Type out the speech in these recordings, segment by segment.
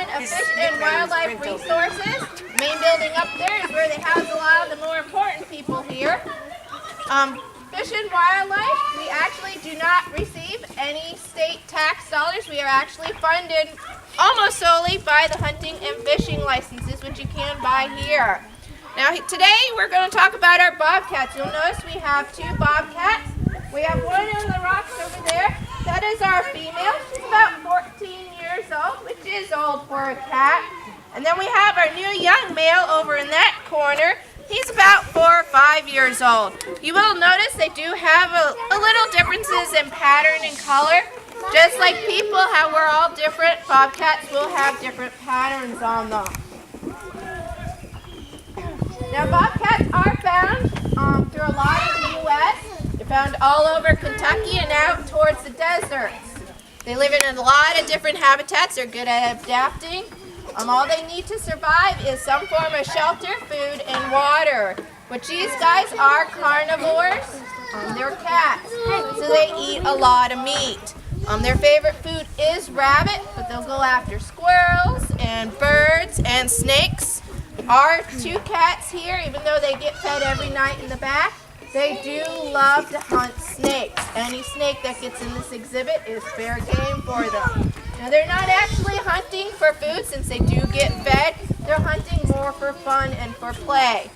Department of Fish and Wildlife Resources. The main building up there is where they house a lot of the more important people here. Fish and Wildlife, we actually do not receive any state tax dollars. We are actually funded almost solely by the hunting and fishing licenses, which you can buy here. Now today we're going to talk about our bobcats. You'll notice we have two bobcats. We have one on the rocks over there. That is our female. She's about 14 years old, which is old for a cat. And then we have our new young male over in that corner. He's about 4 or 5 years old. You will notice they do have a little differences in pattern and color. Just like people, how we're all different, bobcats will have different patterns on them. Now bobcats are found through a lot of the U.S. They're found all over Kentucky and out towards the deserts. They live in a lot of different habitats. They're good at adapting. All they need to survive is some form of shelter, food, and water. But these guys are carnivores. They're cats, so they eat a lot of meat. Their favorite food is rabbit, but they'll go after squirrels and birds and snakes. Our two cats here, even though they get fed every night in the back, they do love to hunt snakes. Any snake that gets in this exhibit is fair game for them. Now they're not actually hunting for food since they do get fed. They're hunting more for fun and for play.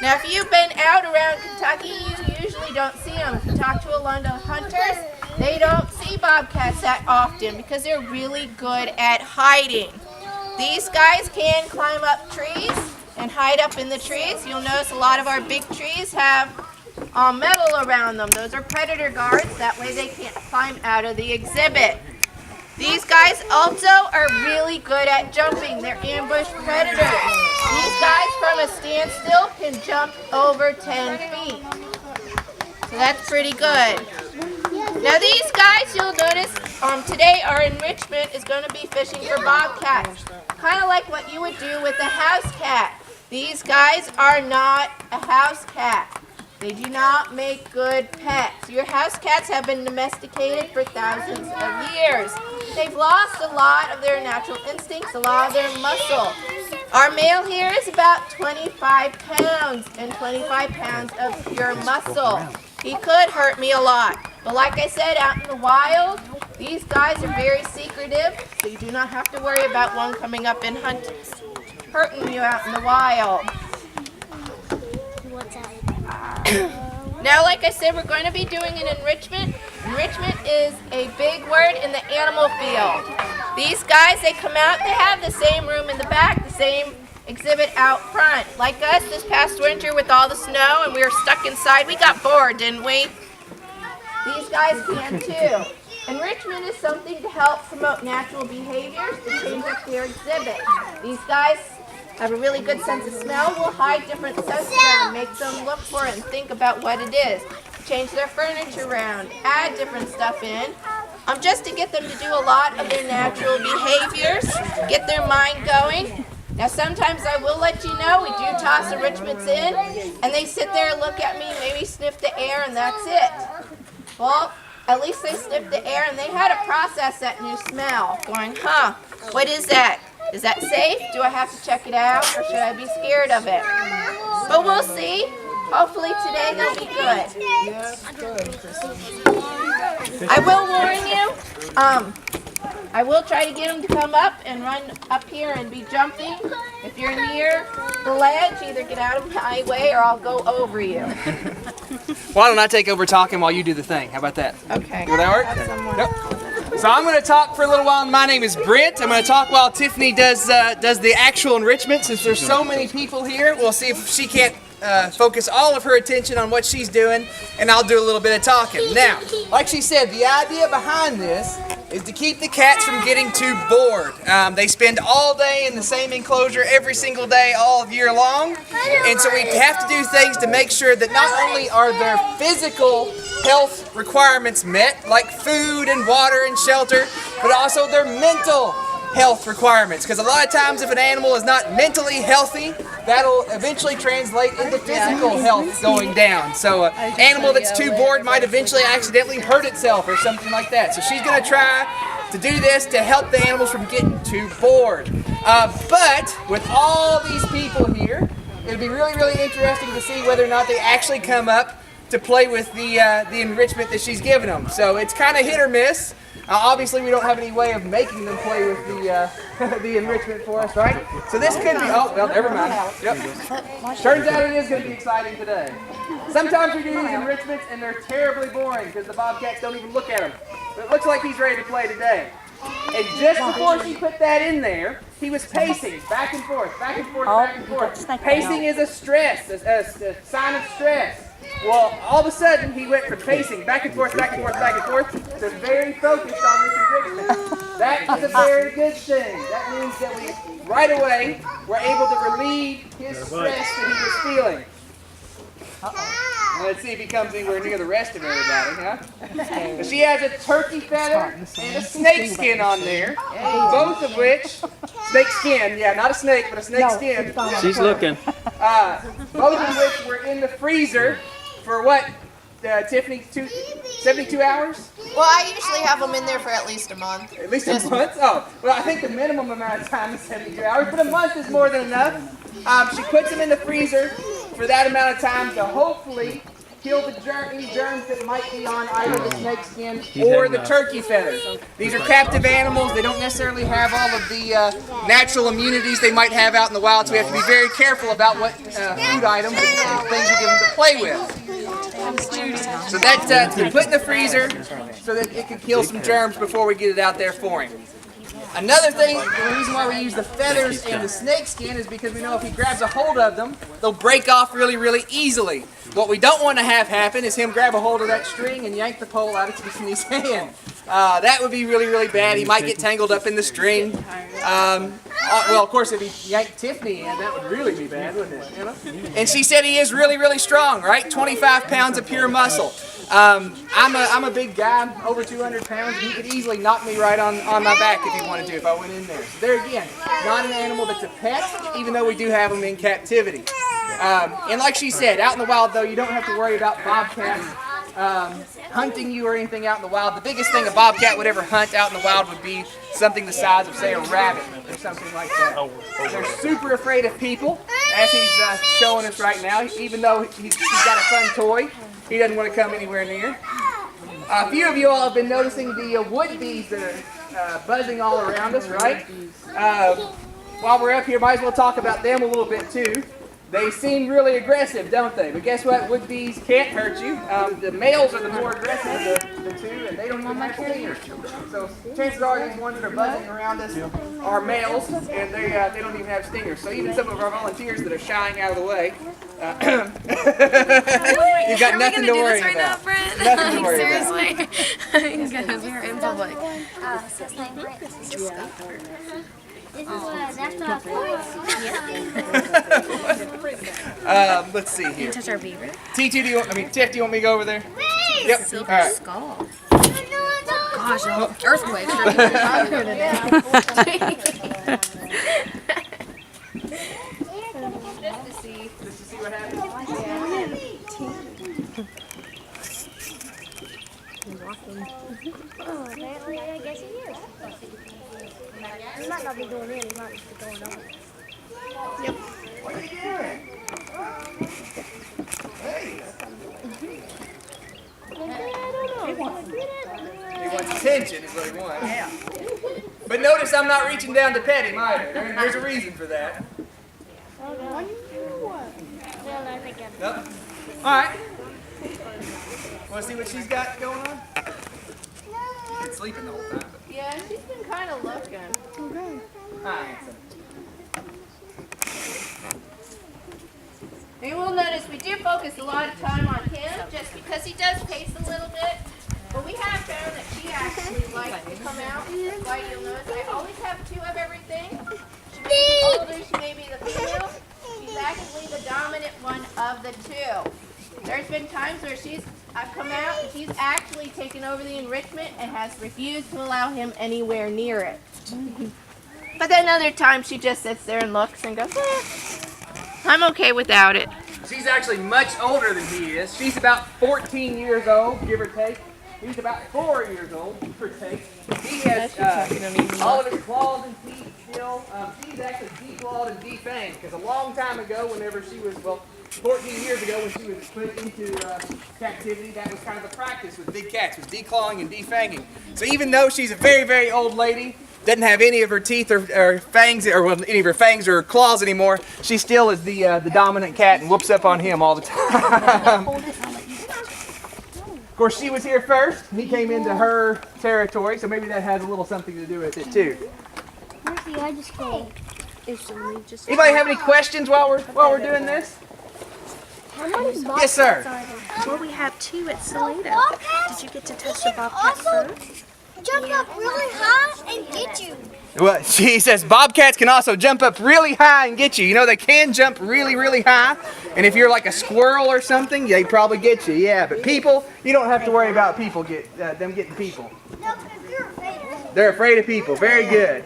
Now if you've been out around Kentucky, you usually don't see them. If you talk to a lot of hunters, they don't see bobcats that often because they're really good at hiding. These guys can climb up trees and hide up in the trees. You'll notice a lot of our big trees have metal around them. Those are predator guards. That way they can't climb out of the exhibit. These guys also are really good at jumping. They're ambush predators. These guys from a standstill can jump over 10 feet. So that's pretty good. Now these guys, you'll notice today our enrichment is going to be fishing for bobcats. Kind of like what you would do with a house cat. These guys are not a house cat. They do not make good pets. Your house cats have been domesticated for thousands of years. They've lost a lot of their natural instincts, a lot of their muscle. Our male here is about 25 pounds and 25 pounds of pure muscle. He could hurt me a lot. But like I said, out in the wild, these guys are very secretive, so you do not have to worry about one coming up and hurting you out in the wild. Now, like I said, we're going to be doing an enrichment. Enrichment is a big word in the animal field. These guys, they come out, they have the same room in the back, the same exhibit out front. Like us this past winter with all the snow and we were stuck inside, we got bored, didn't we? These guys can too. Enrichment is something to help promote natural behaviors to change up their exhibit. These guys have a really good sense of smell, will hide different scents around, make them look for it and think about what it is. Change their furniture around, add different stuff in, just to get them to do a lot of their natural behaviors, get their mind going. Now sometimes I will let you know, we do toss enrichments in, and they sit there and look at me, maybe sniff the air, and that's it. Well, at least they sniffed the air, and they had to process that new smell, going, what is that? Is that safe? Do I have to check it out, or should I be scared of it? But we'll see. Hopefully today they'll be good. I will warn you, I will try to get them to come up and run up here and be jumping. If you're near the ledge, either get out of my way or I'll go over you. Why don't I take over talking while you do the thing? How about that? Okay. Will that work? Nope. So I'm going to talk for a little while. My name is Brent. I'm going to talk while Tiffany does the actual enrichment. Since there's so many people here, we'll see if she can't focus all of her attention on what she's doing, and I'll do a little bit of talking. Now, like she said, the idea behind this is to keep the cats from getting too bored. They spend all day in the same enclosure every single day all year long, and so we have to do things to make sure that not only are their physical health requirements met, like food and water and shelter, but also their mental health requirements, because a lot of times if an animal is not mentally healthy, that'll eventually translate into physical health going down. So an animal that's too bored might eventually accidentally hurt itself or something like that. So she's going to try to do this to help the animals from getting too bored. But with all these people here, it'll be really, really interesting to see whether or not they actually come up to play with the enrichment that she's giving them. So it's kind of hit or miss. Obviously, we don't have any way of making them play with the the enrichment for us, right? So this could be, oh, well, never mind. Yep. Turns out it is going to be exciting today. Sometimes we do these enrichments and they're terribly boring because the Bobcats don't even look at them. But it looks like he's ready to play today. And just before she put that in there, he was pacing back and forth, back and forth, back and forth. Pacing is a stress, a sign of stress. Well, all of a sudden, he went from pacing back and forth, back and forth, back and forth, to very focused on this enrichment. That is a very good thing. That means that we, right away, were able to relieve his stress that he was feeling. Let's see if he comes anywhere near the rest of everybody, huh? She has a turkey feather and a snake skin on there, both of which, snake skin, yeah, not a snake, but a snake skin. She's looking. Both of which were in the freezer for what, Tiffany, 72 hours? Well, I usually have them in there for at least a month. At least a month? Oh, well, I think the minimum amount of time is 72 hours, but a month is more than enough. She puts them in the freezer for that amount of time to hopefully kill the any germs that might be on either the snake skin or the turkey feathers. These are captive animals. They don't necessarily have all of the natural immunities they might have out in the wild, so we have to be very careful about what food items and things we give them to play with. So that's been put in the freezer so that it can kill some germs before we get it out there for him. Another thing, the reason why we use the feathers and the snake skin is because we know if he grabs a hold of them, they'll break off really, really easily. What we don't want to have happen is him grab a hold of that string and yank the pole out of Tiffany's hand. That would be really, really bad. He might get tangled up in the string. Well, of course, if he yanked Tiffany in, that would really be bad, wouldn't it? You know? And she said he is really, really strong, right? 25 pounds of pure muscle. I'm a big guy, over 200 pounds, and he could easily knock me right on my back if he wanted to, if I went in there. So there again, not an animal that's a pet, even though we do have them in captivity. And like she said, out in the wild, though, you don't have to worry about bobcats hunting you or anything out in the wild. The biggest thing a bobcat would ever hunt out in the wild would be something the size of, say, a rabbit or something like that. They're super afraid of people, as he's showing us right now. Even though he's got a fun toy, he doesn't want to come anywhere near. A few of you all have been noticing the wood bees that are buzzing all around us, right? While we're up here, might as well talk about them a little bit too. They seem really aggressive, don't they? But guess what? Wood bees can't hurt you. The males are the more aggressive of the two, and they don't even have stingers. So chances are these ones that are buzzing around us are males, and they don't even have stingers. So even some of our volunteers that are shying out of the way, you've got nothing to worry about. Nothing to worry about. Seriously? Because we're in public. Let's see here. Touch our beaver. T2, Tiff, do you want me to go over there? Yep. Silver All right. skull. Gosh, earthquake. Just to see what happens. Oh, apparently, I guess he is. He might not be going in, he might be going on. Yep. What are you doing? Hey. He wants attention is what he wants. Yeah. But notice I'm not reaching down to pet him either. There's a reason for that. Nope. All right. Want to see what she's got going on? She's been sleeping the whole time. But... Yeah, she's been kind of looking. Okay. Hi. And you will notice we do focus a lot of time on him just because he does pace a little bit. But we have found that she actually likes to come out. That's why you'll notice I always have two of everything. She may be older, she may be the female. She's actually the dominant one of the two. There's been times where I've come out and she's actually taken over the enrichment and has refused to allow him anywhere near it. But then other times she just sits there and looks and goes, I'm okay without it. She's actually much older than he is. She's about 14 years old, give or take. He's about 4 years old, per se. He has all of his claws and teeth still. She's actually declawed and defanged because a long time ago, whenever she was, well, 14 years ago when she was put into captivity, that was kind of the practice with big cats, was declawing and defanging. So even though she's a very, very old lady, doesn't have any of her teeth or fangs, or well, any of her fangs or claws anymore, she still is the dominant cat and whoops up on him all the time. Of course, she was here first, and he came into her territory, so maybe that has a little something to do with it too. Mercy, I just go. Anybody have any questions while we're doing this? How many Yes, sir. bobcats are there? Well, we have 2 at Salato. Bobcats? Did you get to touch the bobcat first? Jump up really high and get you. Well, she says bobcats can also jump up really high and get you. You know, they can jump really, really high. And if you're like a squirrel or something, they probably get you. Yeah, but people, you don't have to worry about people them getting people. No, because you're afraid of them. They're afraid of people. Very good.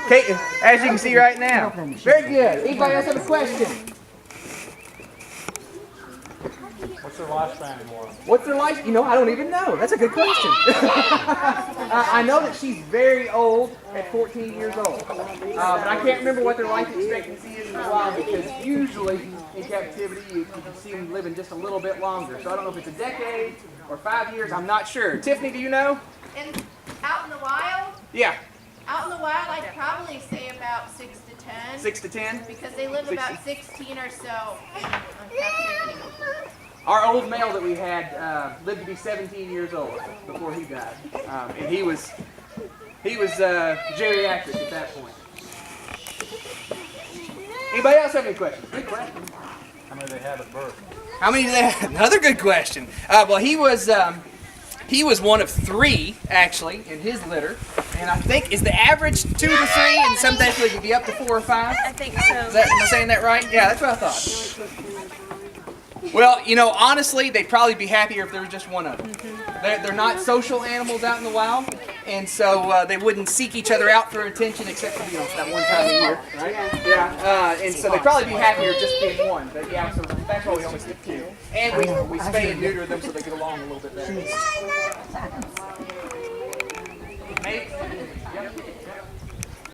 Kate, as you can see right now. Very good. Anybody else have a question? What's their lifespan anymore? What's their life? You know, I don't even know. That's a good question. I know that she's very old at 14 years old. But I can't remember what their life expectancy is in a while because usually in captivity you can see them living just a little bit longer. So I don't know if it's a decade or 5 years. I'm not sure. Tiffany, do you know? And out in the wild, Yeah. out in the wild, I'd probably say about 6 to 10. 6 to 10? Because they live about 16 or so in captivity. Our old male that we had lived to be 17 years old before he died, and he was geriatric at that point. Anybody else have any questions? Good question. How many do they have at birth? How many do they have? Another good question. Well, he was one of 3 actually in his litter, and I think is the average 2 to 3, and sometimes it could be up to 4 or 5. I think so. Am I saying that right? Yeah, that's what I thought. Well, you know, honestly, they'd probably be happier if there was just one of them. They're not social animals out in the wild, and so they wouldn't seek each other out for attention except for, you know, that one time a year, right? Yeah. And so they'd probably be happier just being one. But yeah, so that's why we only stick 2. And we spay and neuter them so they get along a little bit better. Maybe. Yep.